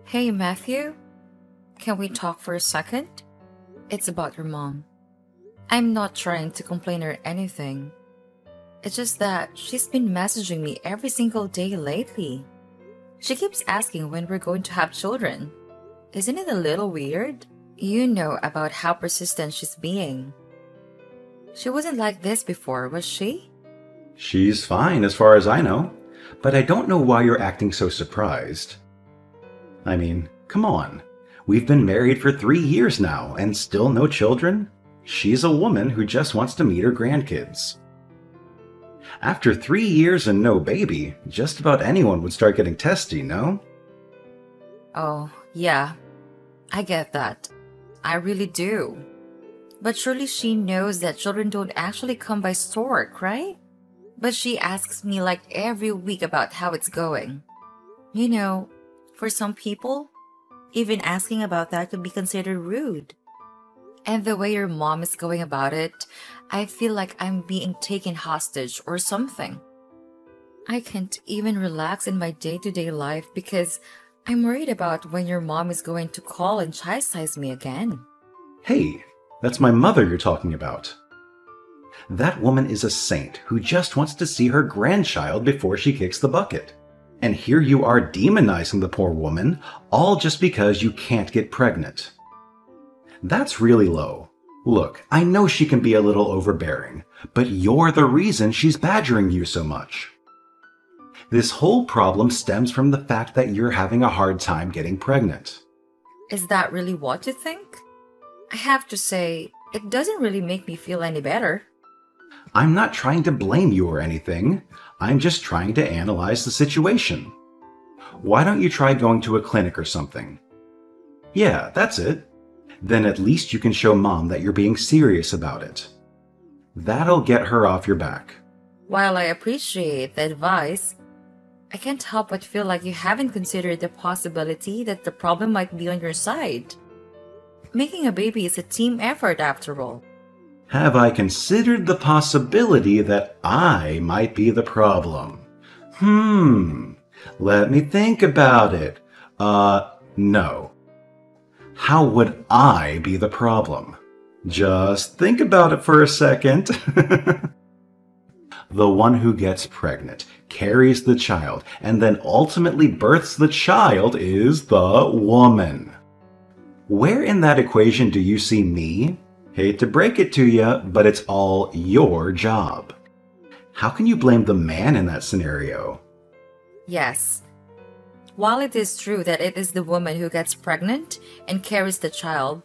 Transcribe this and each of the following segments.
Hey, Matthew, can we talk for a second? It's about your mom. I'm not trying to complain or anything. It's just that she's been messaging me every single day lately. She keeps asking when we're going to have children. Isn't it a little weird? You know about how persistent she's being. She wasn't like this before, was she? She's fine as far as I know, but I don't know why you're acting so surprised. I mean, come on. We've been married for 3 years now and still no children? She's a woman who just wants to meet her grandkids. After 3 years and no baby, just about anyone would start getting testy, no? Oh, yeah, I get that. I really do. But surely she knows that children don't actually come by stork, right? But she asks me like every week about how it's going. You know, for some people, even asking about that could be considered rude. And the way your mom is going about it, I feel like I'm being taken hostage or something. I can't even relax in my day-to-day life because I'm worried about when your mom is going to call and chastise me again. Hey, that's my mother you're talking about. That woman is a saint who just wants to see her grandchild before she kicks the bucket. And here you are demonizing the poor woman, all just because you can't get pregnant. That's really low. Look, I know she can be a little overbearing, but you're the reason she's badgering you so much. This whole problem stems from the fact that you're having a hard time getting pregnant. Is that really what you think? I have to say, it doesn't really make me feel any better. I'm not trying to blame you or anything. I'm just trying to analyze the situation. Why don't you try going to a clinic or something? Yeah, that's it. Then at least you can show Mom that you're being serious about it. That'll get her off your back. While I appreciate the advice, I can't help but feel like you haven't considered the possibility that the problem might be on your side. Making a baby is a team effort after all. Have I considered the possibility that I might be the problem? Let me think about it. No. How would I be the problem? Just think about it for a second. The one who gets pregnant, carries the child, and then ultimately births the child is the woman. Where in that equation do you see me? Hate to break it to you, but it's all your job. How can you blame the man in that scenario? Yes. While it is true that it is the woman who gets pregnant and carries the child,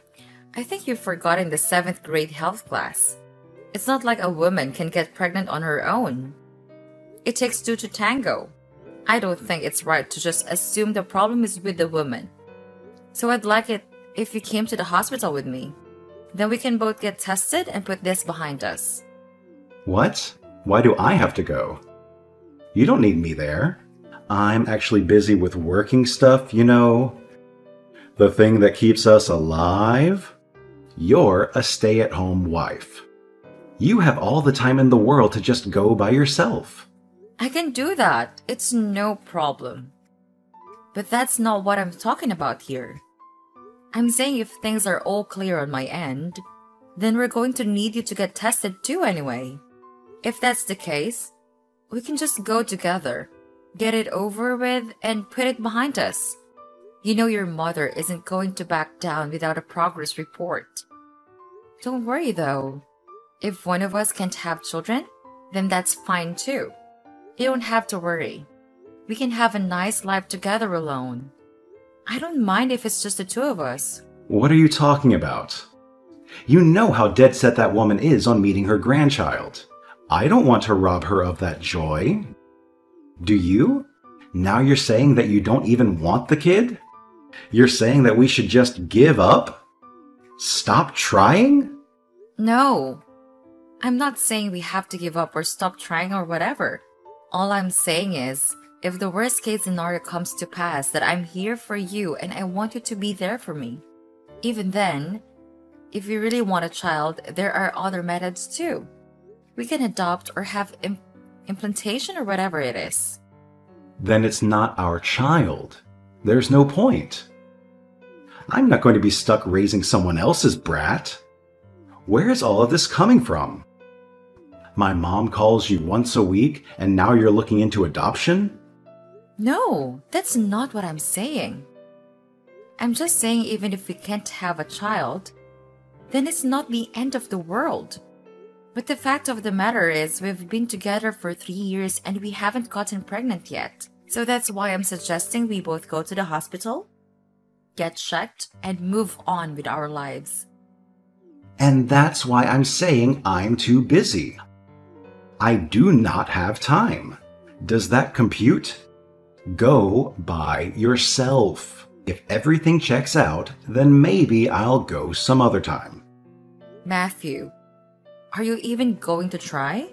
I think you've forgotten the 7th grade health class. It's not like a woman can get pregnant on her own. It takes two to tango. I don't think it's right to just assume the problem is with the woman. So I'd like it if you came to the hospital with me. Then we can both get tested and put this behind us. What? Why do I have to go? You don't need me there. I'm actually busy with working stuff, you know. The thing that keeps us alive. You're a stay-at-home wife. You have all the time in the world to just go by yourself. I can do that. It's no problem. But that's not what I'm talking about here. I'm saying if things are all clear on my end, then we're going to need you to get tested too anyway. If that's the case, we can just go together, get it over with, and put it behind us. You know your mother isn't going to back down without a progress report. Don't worry though. If one of us can't have children, then that's fine too. You don't have to worry. We can have a nice life together alone. I don't mind if it's just the two of us. What are you talking about? You know how dead set that woman is on meeting her grandchild. I don't want to rob her of that joy. Do you? Now you're saying that you don't even want the kid? You're saying that we should just give up? Stop trying? No. I'm not saying we have to give up or stop trying or whatever. All I'm saying is, if the worst case scenario comes to pass, that I'm here for you and I want you to be there for me. Even then, if you really want a child, there are other methods too. We can adopt or have implantation or whatever it is. Then it's not our child. There's no point. I'm not going to be stuck raising someone else's brat. Where is all of this coming from? My mom calls you once a week and now you're looking into adoption? No, that's not what I'm saying. I'm just saying even if we can't have a child, then it's not the end of the world. But the fact of the matter is we've been together for 3 years and we haven't gotten pregnant yet. So that's why I'm suggesting we both go to the hospital, get checked, and move on with our lives. And that's why I'm saying I'm too busy. I do not have time. Does that compute? Go by yourself. If everything checks out, then maybe I'll go some other time. Matthew, are you even going to try?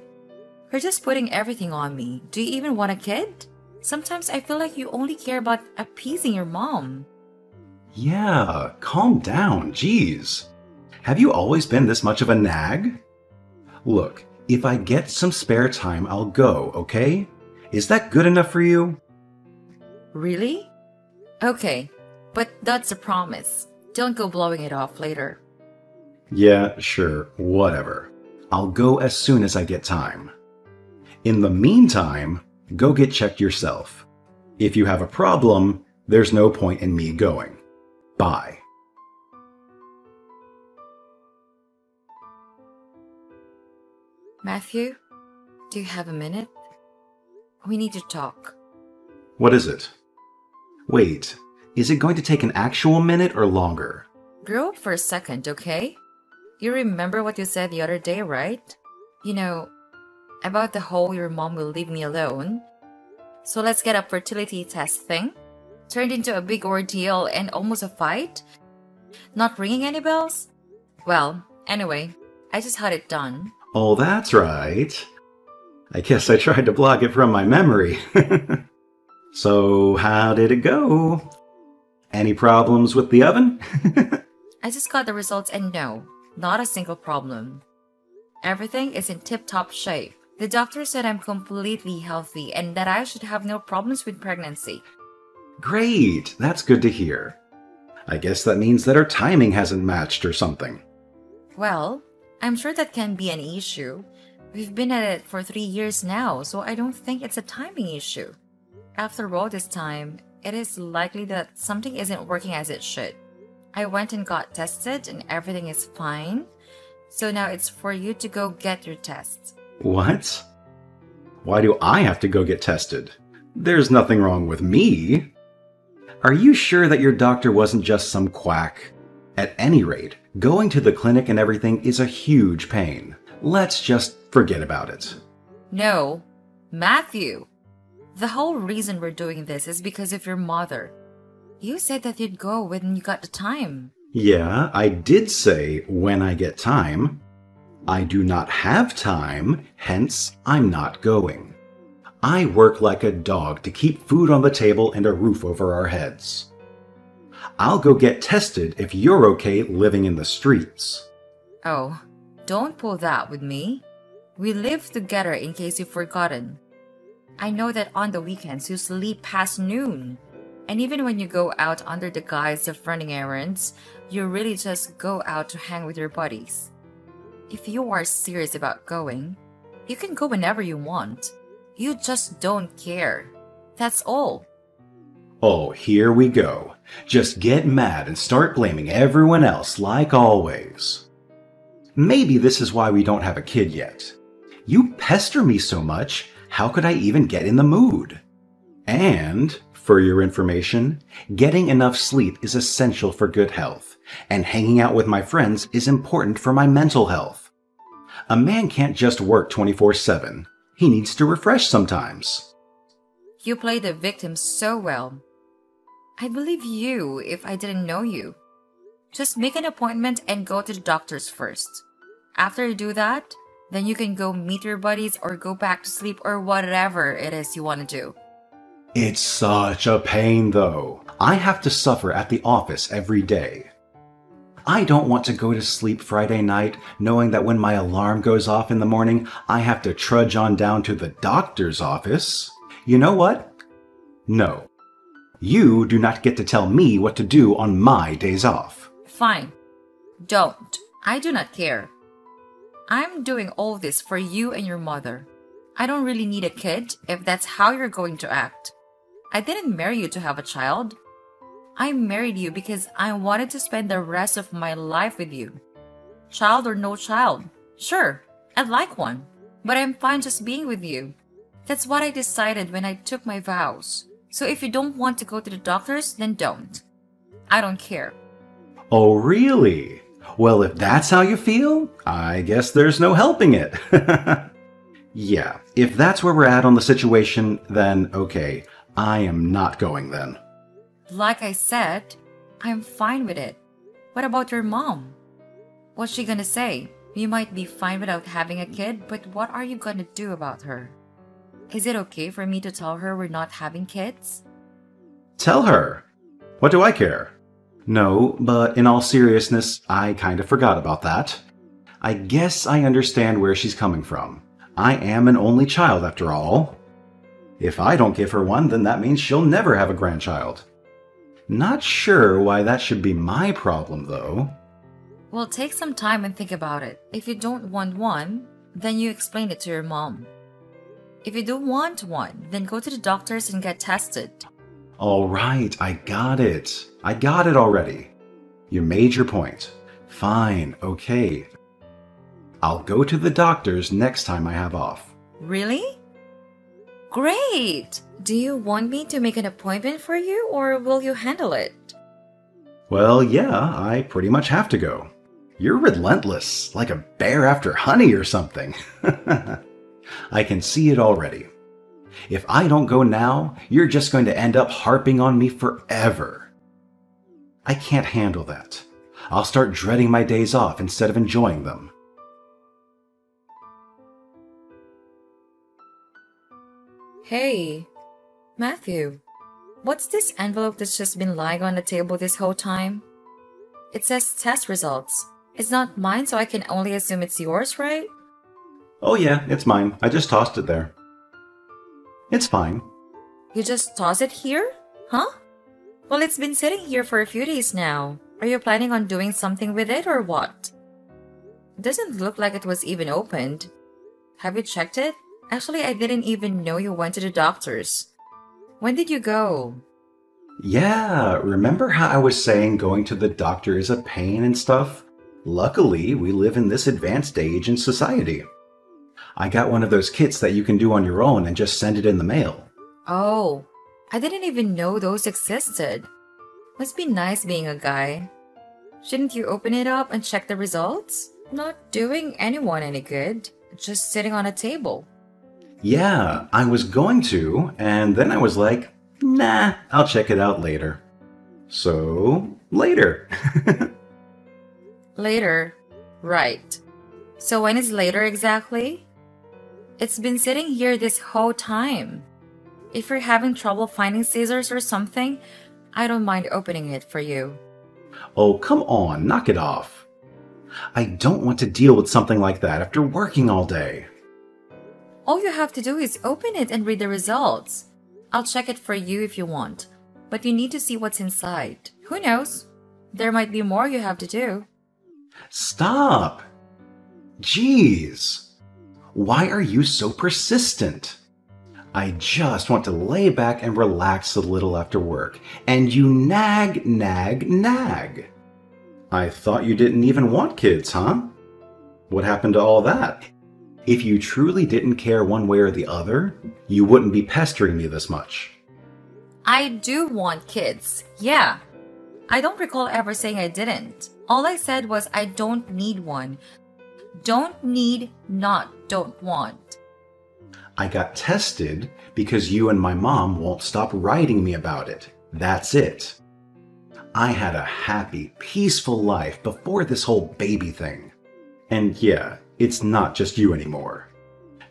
You're just putting everything on me. Do you even want a kid? Sometimes I feel like you only care about appeasing your mom. Yeah, calm down, jeez. Have you always been this much of a nag? Look, if I get some spare time, I'll go, okay? Is that good enough for you? Really? Okay, but that's a promise. Don't go blowing it off later. Yeah, sure, whatever. I'll go as soon as I get time. In the meantime, go get checked yourself. If you have a problem, there's no point in me going. Bye. Matthew, do you have a minute? We need to talk. What is it? Wait, is it going to take an actual minute or longer? Grow up for a second, okay? You remember what you said the other day, right? You know, about the whole your mom will leave me alone. So let's get a fertility test thing. Turned into a big ordeal and almost a fight? Not ringing any bells? Well, anyway, I just had it done. Oh, that's right. I guess I tried to block it from my memory. So, how did it go? Any problems with the oven? I just got the results and no, not a single problem. Everything is in tip-top shape. The doctor said I'm completely healthy and that I should have no problems with pregnancy. Great, that's good to hear. I guess that means that our timing hasn't matched or something. Well, I'm sure that can be an issue. We've been at it for 3 years now, so I don't think it's a timing issue. After all this time, it is likely that something isn't working as it should. I went and got tested and everything is fine. So now it's for you to go get your tests. What? Why do I have to go get tested? There's nothing wrong with me. Are you sure that your doctor wasn't just some quack? At any rate, going to the clinic and everything is a huge pain. Let's just forget about it. No, Matthew. The whole reason we're doing this is because of your mother. You said that you'd go when you got the time. Yeah, I did say when I get time. I do not have time, hence I'm not going. I work like a dog to keep food on the table and a roof over our heads. I'll go get tested if you're okay living in the streets. Oh, don't pull that with me. We live together in case you've forgotten. I know that on the weekends you sleep past noon. And even when you go out under the guise of running errands, you really just go out to hang with your buddies. If you are serious about going, you can go whenever you want. You just don't care. That's all. Oh, here we go. Just get mad and start blaming everyone else like always. Maybe this is why we don't have a kid yet. You pester me so much, how could I even get in the mood? And, for your information, getting enough sleep is essential for good health, and hanging out with my friends is important for my mental health. A man can't just work 24/7. He needs to refresh sometimes. You play the victim so well. I'd believe you if I didn't know you. Just make an appointment and go to the doctors first. After you do that, then you can go meet your buddies or go back to sleep or whatever it is you want to do. It's such a pain, though. I have to suffer at the office every day. I don't want to go to sleep Friday night knowing that when my alarm goes off in the morning, I have to trudge on down to the doctor's office. You know what? No. You do not get to tell me what to do on my days off. Fine. Don't. I do not care. I'm doing all this for you and your mother. I don't really need a kid if that's how you're going to act. I didn't marry you to have a child. I married you because I wanted to spend the rest of my life with you. Child or no child, sure, I'd like one, but I'm fine just being with you. That's what I decided when I took my vows. So if you don't want to go to the doctors, then don't. I don't care. Oh, really? Well, if that's how you feel, I guess there's no helping it. Yeah, if that's where we're at on the situation, then okay, I am not going then. Like I said, I'm fine with it. What about your mom? What's she gonna say? You might be fine without having a kid, but what are you gonna do about her? Is it okay for me to tell her we're not having kids? Tell her. What do I care? No, but in all seriousness, I kind of forgot about that. I guess I understand where she's coming from. I am an only child after all. If I don't give her one, then that means she'll never have a grandchild. Not sure why that should be my problem, though. Well, take some time and think about it. If you don't want one, then you explain it to your mom. If you do want one, then go to the doctors and get tested. All right, I got it. I got it already. You made your point. Fine, okay. I'll go to the doctors next time I have off. Really? Great! Do you want me to make an appointment for you, or will you handle it? Well, yeah, I pretty much have to go. You're relentless, like a bear after honey or something. I can see it already. If I don't go now, you're just going to end up harping on me forever. I can't handle that. I'll start dreading my days off instead of enjoying them. Hey, Matthew, what's this envelope that's just been lying on the table this whole time? It says test results. It's not mine, so I can only assume it's yours, right? Oh yeah, it's mine. I just tossed it there. It's fine. You just toss it here? Huh? Well, it's been sitting here for a few days now. Are you planning on doing something with it or what? It doesn't look like it was even opened. Have you checked it? Actually, I didn't even know you went to the doctors. When did you go? Yeah, remember how I was saying going to the doctor is a pain and stuff? Luckily, we live in this advanced age in society. I got one of those kits that you can do on your own and just send it in the mail. Oh, I didn't even know those existed. Must be nice being a guy. Shouldn't you open it up and check the results? Not doing anyone any good. Just sitting on a table. Yeah, I was going to, and then I was like, nah, I'll check it out later. So, later. Later. Right. So when is later exactly? It's been sitting here this whole time. If you're having trouble finding scissors or something, I don't mind opening it for you. Oh, come on, knock it off. I don't want to deal with something like that after working all day. All you have to do is open it and read the results. I'll check it for you if you want, but you need to see what's inside. Who knows? There might be more you have to do. Stop! Jeez! Why are you so persistent? I just want to lay back and relax a little after work, and you nag, nag, nag. I thought you didn't even want kids, huh? What happened to all that? If you truly didn't care one way or the other, you wouldn't be pestering me this much. I do want kids, yeah. I don't recall ever saying I didn't. All I said was I don't need one. Don't need, not don't want. I got tested because you and my mom won't stop writing me about it. That's it. I had a happy, peaceful life before this whole baby thing. And yeah, it's not just you anymore.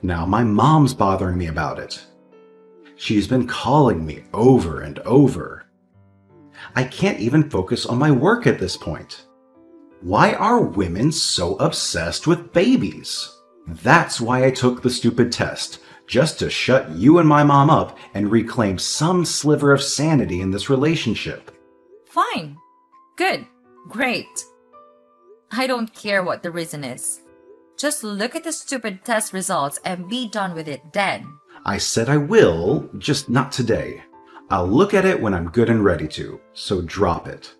Now my mom's bothering me about it. She's been calling me over and over. I can't even focus on my work at this point. Why are women so obsessed with babies? That's why I took the stupid test. just to shut you and my mom up and reclaim some sliver of sanity in this relationship. Fine. Good. Great. I don't care what the reason is. Just look at the stupid test results and be done with it then. I said I will, just not today. I'll look at it when I'm good and ready to, so drop it.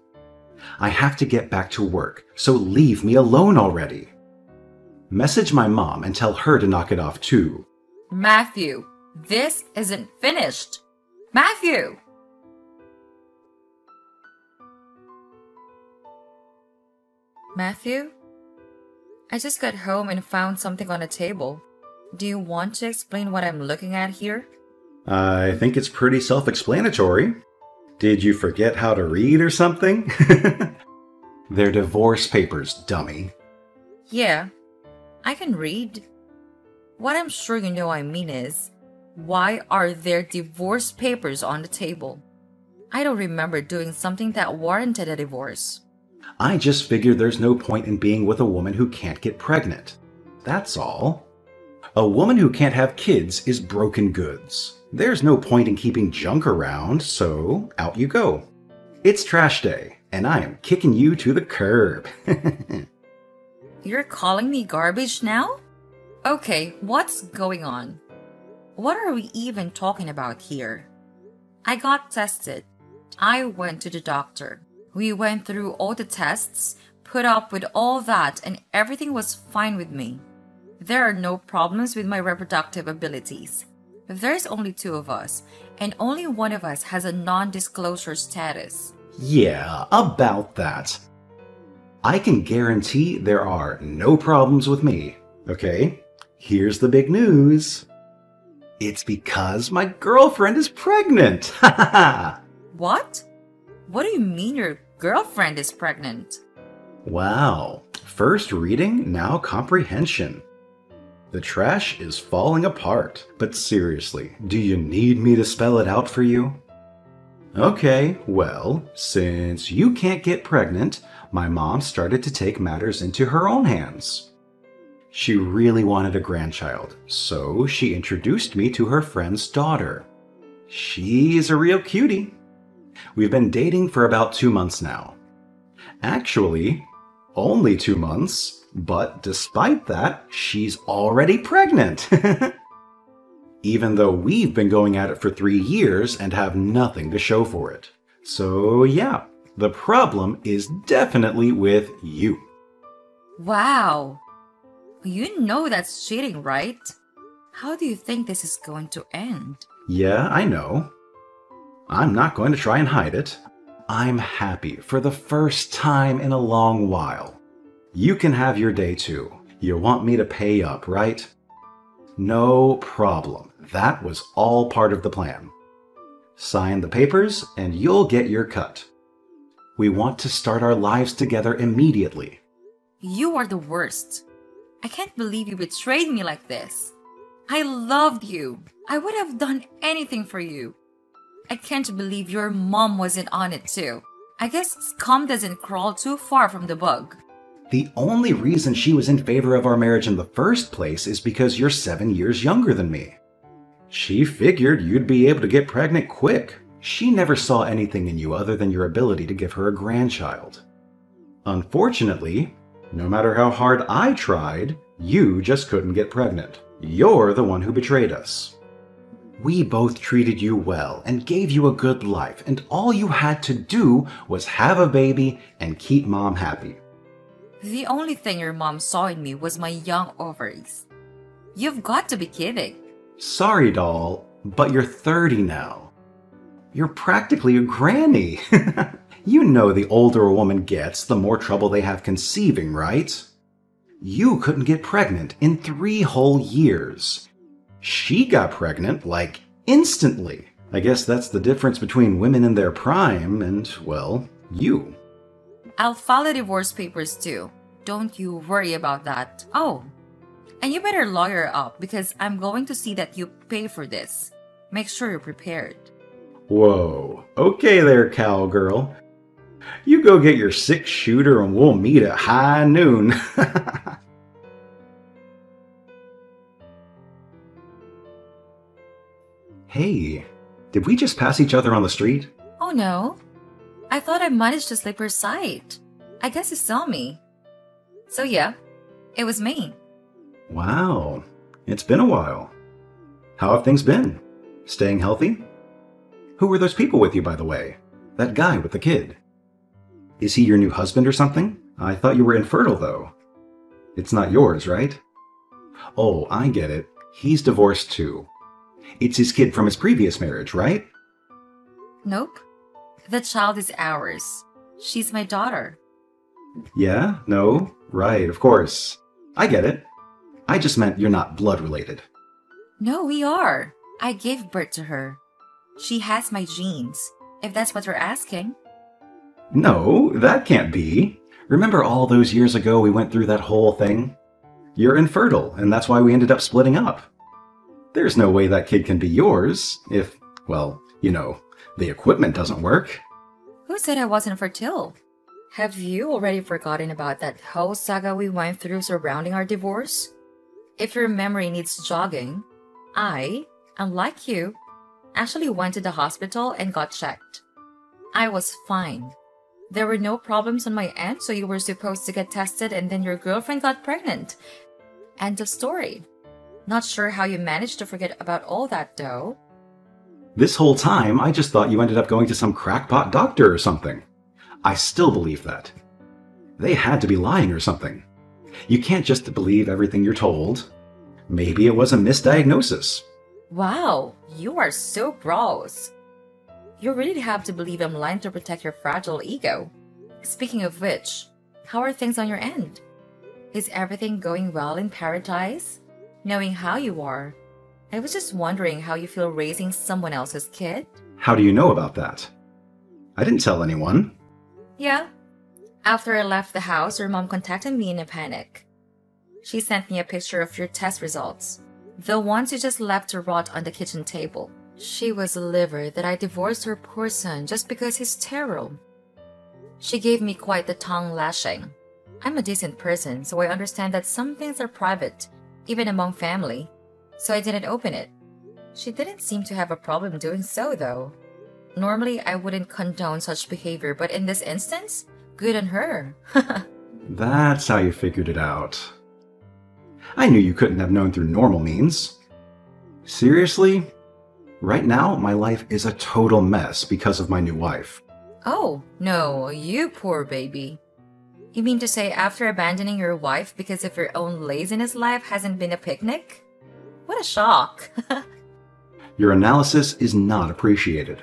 I have to get back to work, so leave me alone already. Message my mom and tell her to knock it off too. Matthew, this isn't finished. Matthew! Matthew? I just got home and found something on the table. Do you want to explain what I'm looking at here? I think it's pretty self-explanatory. Did you forget how to read or something? They're divorce papers, dummy. Yeah, I can read. What I'm sure you know I mean is, why are there divorce papers on the table? I don't remember doing something that warranted a divorce. I just figured there's no point in being with a woman who can't get pregnant. That's all. A woman who can't have kids is broken goods. There's no point in keeping junk around, so out you go. It's trash day, and I am kicking you to the curb. You're calling me garbage now? Okay, what's going on? What are we even talking about here? I got tested. I went to the doctor. We went through all the tests, put up with all that, and everything was fine with me. There are no problems with my reproductive abilities. There's only 2 of us, and only one of us has a non-disclosure status. Yeah, about that. I can guarantee there are no problems with me, okay? Here's the big news. It's because my girlfriend is pregnant! Ha ha ha! What? What do you mean your girlfriend is pregnant? Wow. First reading, now comprehension. The trash is falling apart. But seriously, do you need me to spell it out for you? Okay, well, since you can't get pregnant, my mom started to take matters into her own hands. She really wanted a grandchild, so she introduced me to her friend's daughter. She's a real cutie. We've been dating for about 2 months now. Actually, only 2 months, but despite that, she's already pregnant. Even though we've been going at it for 3 years and have nothing to show for it. So yeah, the problem is definitely with you. Wow. You know that's cheating, right? How do you think this is going to end? Yeah, I know. I'm not going to try and hide it. I'm happy for the first time in a long while. You can have your day too. You want me to pay up, right? No problem. That was all part of the plan. Sign the papers and you'll get your cut. We want to start our lives together immediately. You are the worst. I can't believe you betrayed me like this. I loved you. I would have done anything for you. I can't believe your mom wasn't on it too. I guess scum doesn't crawl too far from the bug. The only reason she was in favor of our marriage in the first place is because you're 7 years younger than me. She figured you'd be able to get pregnant quick. She never saw anything in you other than your ability to give her a grandchild. Unfortunately, no matter how hard I tried, you just couldn't get pregnant. You're the one who betrayed us. We both treated you well and gave you a good life, and all you had to do was have a baby and keep mom happy. The only thing your mom saw in me was my young ovaries. You've got to be kidding. Sorry, doll, but you're 30 now. You're practically a granny. You know the older a woman gets, the more trouble they have conceiving, right? You couldn't get pregnant in 3 whole years. She got pregnant, like, instantly. I guess that's the difference between women in their prime and, well, you. I'll file the divorce papers too. Don't you worry about that. Oh, and you better lawyer up because I'm going to see that you pay for this. Make sure you're prepared. Whoa, okay there, cowgirl. You go get your 6-shooter and we'll meet at high noon. Hey, did we just pass each other on the street? Oh no. I thought I managed to slip her sight. I guess you saw me. So yeah, it was me. Wow, it's been a while. How have things been? Staying healthy? Who were those people with you, by the way? That guy with the kid. Is he your new husband or something? I thought you were infertile, though. It's not yours, right? Oh, I get it. He's divorced too. It's his kid from his previous marriage, right? Nope. The child is ours. She's my daughter. Yeah, no, right, of course. I get it. I just meant you're not blood related. No, we are. I gave birth to her. She has my genes, if that's what you're asking. No, that can't be. Remember all those years ago we went through that whole thing? You're infertile, and that's why we ended up splitting up. There's no way that kid can be yours if, well, you know, the equipment doesn't work. Who said I wasn't fertile? Have you already forgotten about that whole saga we went through surrounding our divorce? If your memory needs jogging, I, unlike you, actually went to the hospital and got checked. I was fine. There were no problems on my end, so you were supposed to get tested and then your girlfriend got pregnant. End of story. Not sure how you managed to forget about all that, though. This whole time, I just thought you ended up going to some crackpot doctor or something. I still believe that. They had to be lying or something. You can't just believe everything you're told. Maybe it was a misdiagnosis. Wow, you are so gross. You really have to believe I'm lying to protect your fragile ego. Speaking of which, how are things on your end? Is everything going well in paradise? Knowing how you are, I was just wondering how you feel raising someone else's kid. How do you know about that? I didn't tell anyone. Yeah. After I left the house, your mom contacted me in a panic. She sent me a picture of your test results. The ones you just left to rot on the kitchen table. She was livid that I divorced her poor son just because he's sterile. She gave me quite the tongue lashing. I'm a decent person, so I understand that some things are private, even among family. So I didn't open it. She didn't seem to have a problem doing so, though. Normally, I wouldn't condone such behavior, but in this instance, good on her. That's how you figured it out. I knew you couldn't have known through normal means. Seriously? Right now, my life is a total mess because of my new wife. Oh, no, you poor baby. You mean to say after abandoning your wife because of your own laziness, life hasn't been a picnic? What a shock. Your analysis is not appreciated.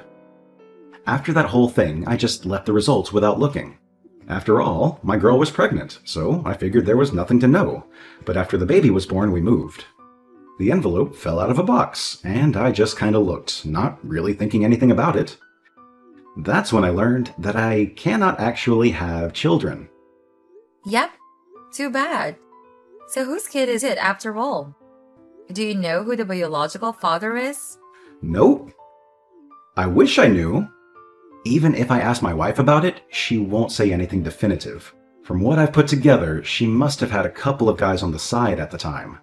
After that whole thing, I just left the results without looking. After all, my girl was pregnant, so I figured there was nothing to know. But after the baby was born, we moved. The envelope fell out of a box, and I just kinda looked, not really thinking anything about it. That's when I learned that I cannot actually have children. Yep, too bad. So whose kid is it after all? Do you know who the biological father is? Nope. I wish I knew. Even if I ask my wife about it, she won't say anything definitive. From what I've put together, she must have had a couple of guys on the side at the time.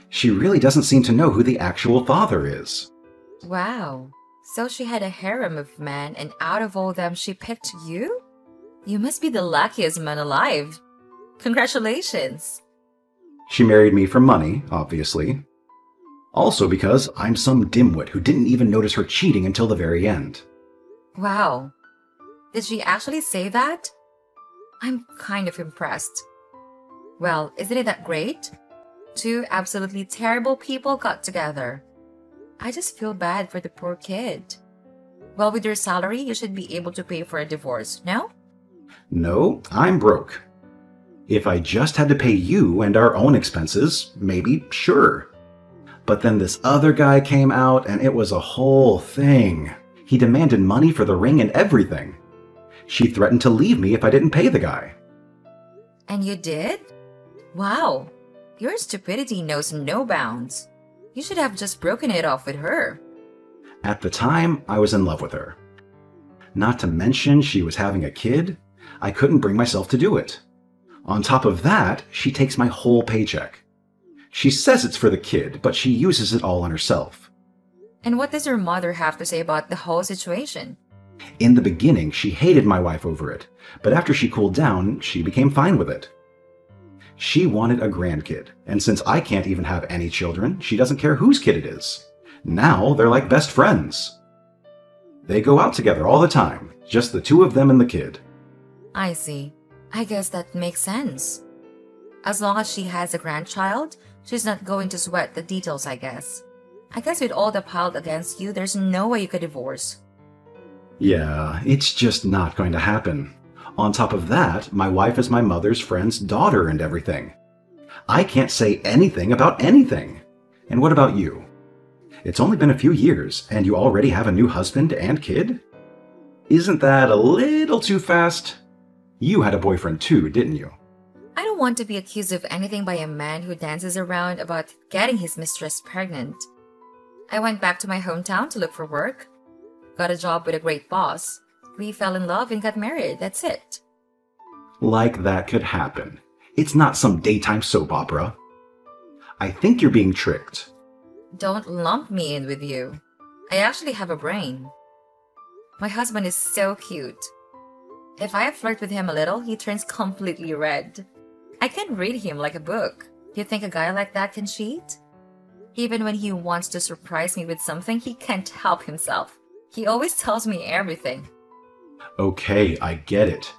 She really doesn't seem to know who the actual father is. Wow. So she had a harem of men, and out of all them she picked you? You must be the luckiest man alive. Congratulations. She married me for money, obviously. Also because I'm some dimwit who didn't even notice her cheating until the very end. Wow. Did she actually say that? I'm kind of impressed. Well, isn't it that great? Two absolutely terrible people got together. I just feel bad for the poor kid. Well, with your salary, you should be able to pay for a divorce, no? No, I'm broke. If I just had to pay you and our own expenses, maybe, sure. But then this other guy came out and it was a whole thing. He demanded money for the ring and everything. She threatened to leave me if I didn't pay the guy. And you did? Wow. Your stupidity knows no bounds. You should have just broken it off with her. At the time, I was in love with her. Not to mention she was having a kid. I couldn't bring myself to do it. On top of that, she takes my whole paycheck. She says it's for the kid, but she uses it all on herself. And what does your mother have to say about the whole situation? In the beginning, she hated my wife over it, but after she cooled down, she became fine with it. She wanted a grandkid, and since I can't even have any children, she doesn't care whose kid it is. Now they're like best friends. They go out together all the time, just the two of them and the kid. I see. I guess that makes sense. As long as she has a grandchild, she's not going to sweat the details, I guess. I guess with all the piled against you, there's no way you could divorce. Yeah, it's just not going to happen. On top of that, my wife is my mother's friend's daughter and everything. I can't say anything about anything. And what about you? It's only been a few years, and you already have a new husband and kid? Isn't that a little too fast? You had a boyfriend too, didn't you? I don't want to be accused of anything by a man who dances around about getting his mistress pregnant. I went back to my hometown to look for work. Got a job with a great boss. We fell in love and got married, that's it. Like that could happen. It's not some daytime soap opera. I think you're being tricked. Don't lump me in with you. I actually have a brain. My husband is so cute. If I flirt with him a little, he turns completely red. I can read him like a book. You think a guy like that can cheat? Even when he wants to surprise me with something, he can't help himself. He always tells me everything. Okay, I get it.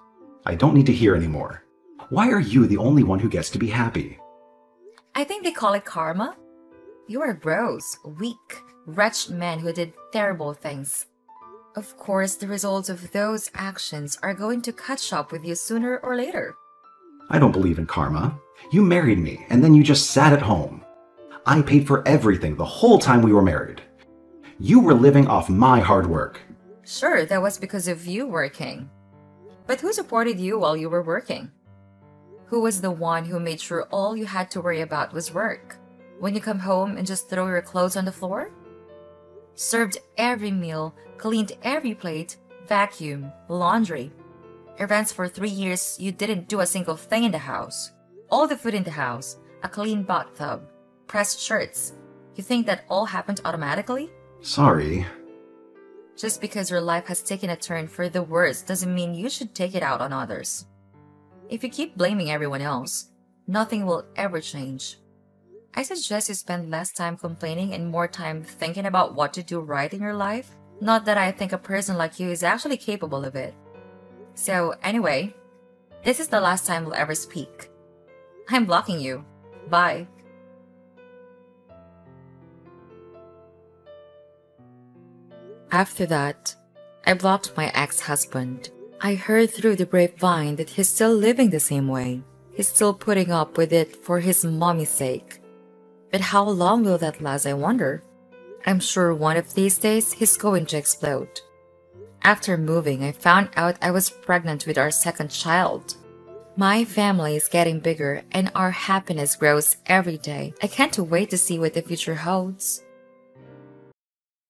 I don't need to hear anymore. Why are you the only one who gets to be happy? I think they call it karma. You are gross, weak, wretched men who did terrible things. Of course, the results of those actions are going to catch up with you sooner or later. I don't believe in karma. You married me, and then you just sat at home. I paid for everything the whole time we were married. You were living off my hard work. Sure, that was because of you working. But who supported you while you were working? Who was the one who made sure all you had to worry about was work? When you come home and just throw your clothes on the floor? Served every meal, cleaned every plate, vacuumed, laundry. Errands for 3 years, you didn't do a single thing in the house. All the food in the house, a clean bathtub, pressed shirts. You think that all happened automatically? Sorry. Just because your life has taken a turn for the worse doesn't mean you should take it out on others. If you keep blaming everyone else, nothing will ever change. I suggest you spend less time complaining and more time thinking about what to do right in your life. Not that I think a person like you is actually capable of it. So anyway, this is the last time we'll ever speak. I'm blocking you. Bye. After that, I blocked my ex-husband. I heard through the grapevine that he's still living the same way. He's still putting up with it for his mommy's sake. But how long will that last, I wonder? I'm sure one of these days he's going to explode. After moving, I found out I was pregnant with our second child. My family is getting bigger and our happiness grows every day. I can't wait to see what the future holds.